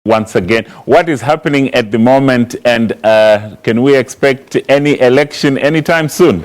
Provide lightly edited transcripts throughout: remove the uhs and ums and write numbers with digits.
once again. What is happening at the moment, and can we expect any election anytime soon?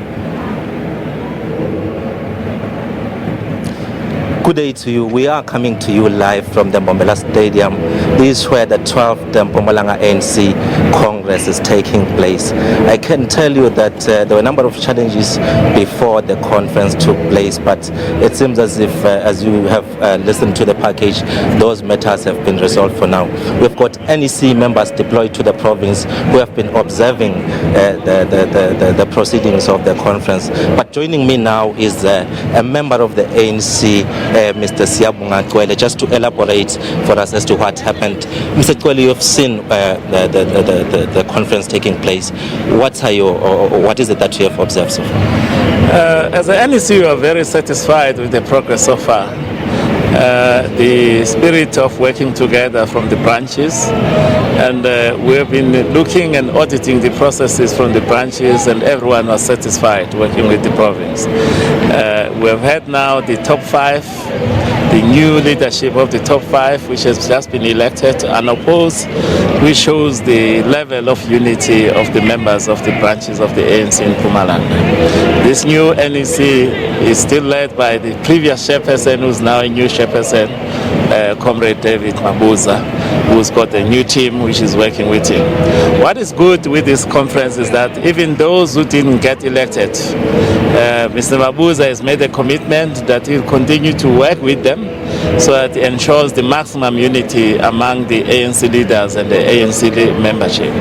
Good day to you. We are coming to you live from the Mbombela Stadium. This is where the 12th Mpumalanga ANC Congress is taking place. I can tell you that there were a number of challenges before the conference took place, but it seems as if, as you have listened to the package, those matters have been resolved for now. We've got NEC members deployed to the province who have been observing the proceedings of the conference. But joining me now is a member of the ANC, Mr. Mweli, just to elaborate for us as to what happened. Mr. Mweli, you've seen the conference taking place. What is it that you have observed so far? As an NEC, we are very satisfied with the progress so far. The spirit of working together from the branches, and we have been looking and auditing the processes from the branches, and everyone was satisfied working with the province. We have had now the top 5, the new leadership of the top 5, which has just been elected unopposed, which shows the level of unity of the members of the branches of the ANC in Mpumalanga. This new NEC is still led by the previous chairperson, who's now a new chairperson, Comrade David Mabuza, who's got a new team which is working with him. What is good with this conference is that even those who didn't get elected, Mr. Mabuza has made a commitment that he'll continue to work with them so that it ensures the maximum unity among the ANC leaders and the ANC membership.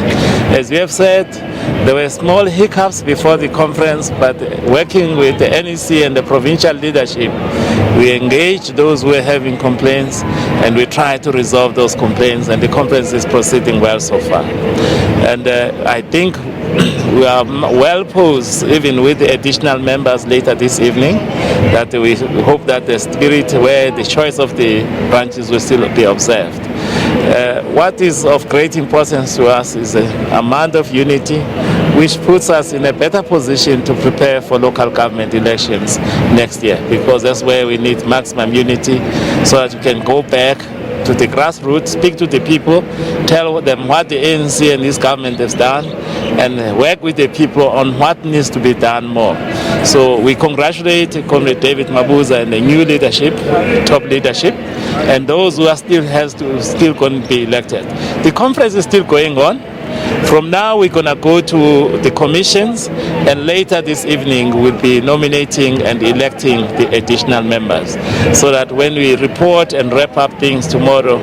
As we have said, there were small hiccups before the conference, but working with the NEC and the provincial leadership, we engaged those who were having complaints, and we try to resolve those complaints, and the conference is proceeding well so far. And I think we are well posed, even with the additional members later this evening, that we hope that the spirit where the choice of the branches will still be observed. What is of great importance to us is the amount of unity, which puts us in a better position to prepare for local government elections next year, because that's where we need maximum unity so that we can go back to the grassroots, speak to the people, tell them what the ANC and this government has done, and work with the people on what needs to be done more. So we congratulate Comrade David Mabuza and the new leadership, top leadership, and those who are still going to be elected. The conference is still going on. From now, we're going to go to the commissions, and later this evening we'll be nominating and electing the additional members, so that when we report and wrap up things tomorrow,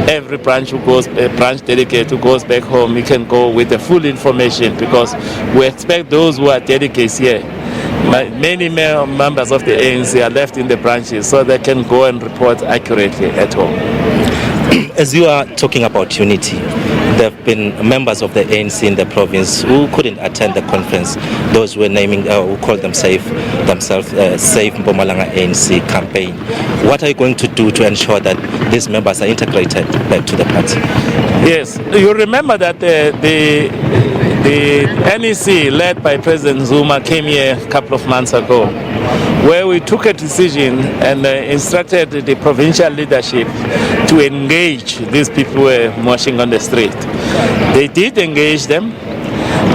every branch delegate who goes back home, we can go with the full information, because we expect those who are delegates here, many members of the ANC are left in the branches, so they can go and report accurately at home. As you are talking about unity, there have been members of the ANC in the province who couldn't attend the conference. Those were who called themselves Safe Mpumalanga ANC campaign. What are you going to do to ensure that these members are integrated back to the party? Yes, you remember that the NEC led by President Zuma came here a couple of months ago, where we took a decision and instructed the provincial leadership to engage these people who were marching on the street. They did engage them,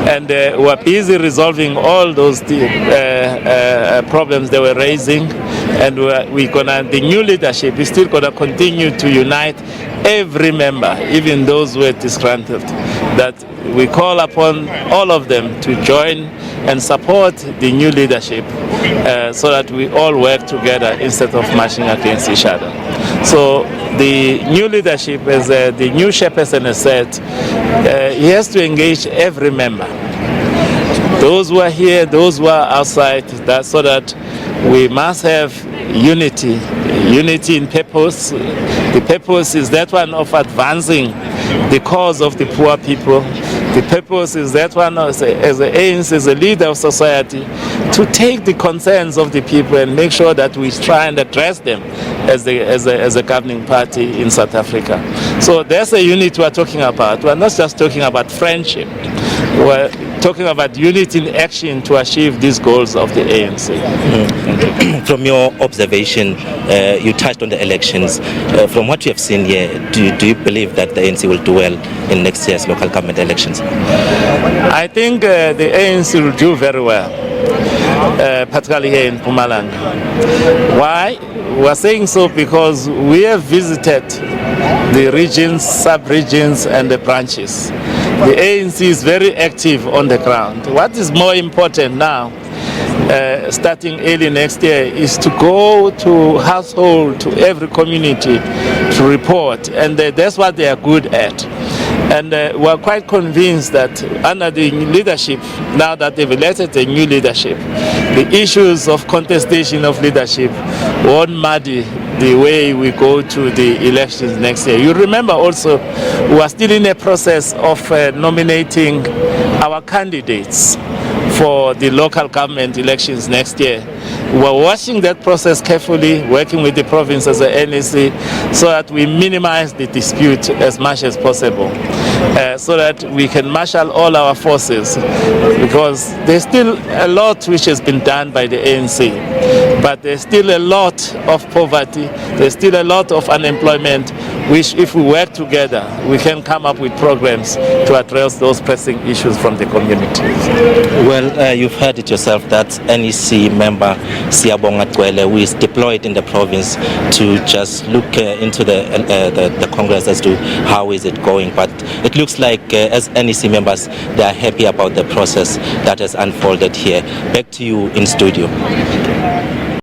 and were busy resolving all those problems they were raising. And the new leadership is still going to continue to unite every member, even those who were disgruntled. That we call upon all of them to join and support the new leadership, so that we all work together instead of marching against each other. So the new leadership, as the new chairperson has said, he has to engage every member, those who are here, those who are outside, so that we must have unity in purpose. The purpose is that one of advancing the cause of the poor people. The purpose is that one as the ANC, as a leader of society, to take the concerns of the people and make sure that we try and address them as a governing party in South Africa. So there's a unit we're talking about. We're not just talking about friendship. talking about unity in action to achieve these goals of the ANC. From your observation, you touched on the elections. From what you have seen here, do you believe that the ANC will do well in next year's local government elections? I think the ANC will do very well, particularly here in Mpumalanga. Why? We are saying so because we have visited the regions, sub-regions and the branches. The ANC is very active on the ground. What is more important now, starting early next year, is to go to household, to every community to report, and that's what they are good at. And we are quite convinced that under the leadership, now that they've elected a new leadership, the issues of contestation of leadership won't muddy the way we go to the elections next year. You remember also, we are still in a process of nominating our candidates for the local government elections next year. We're watching that process carefully, working with the province as a NEC, so that we minimize the dispute as much as possible, so that we can marshal all our forces, because there's still a lot which has been done by the ANC, but there's still a lot of poverty, there's still a lot of unemployment, which if we work together, we can come up with programs to address those pressing issues from the community. Well, you've heard it yourself that NEC member Siyabonga Twele, who is deployed in the province to just look into the Congress as to how is it going. But it looks like as NEC members, they are happy about the process that has unfolded here. Back to you in studio.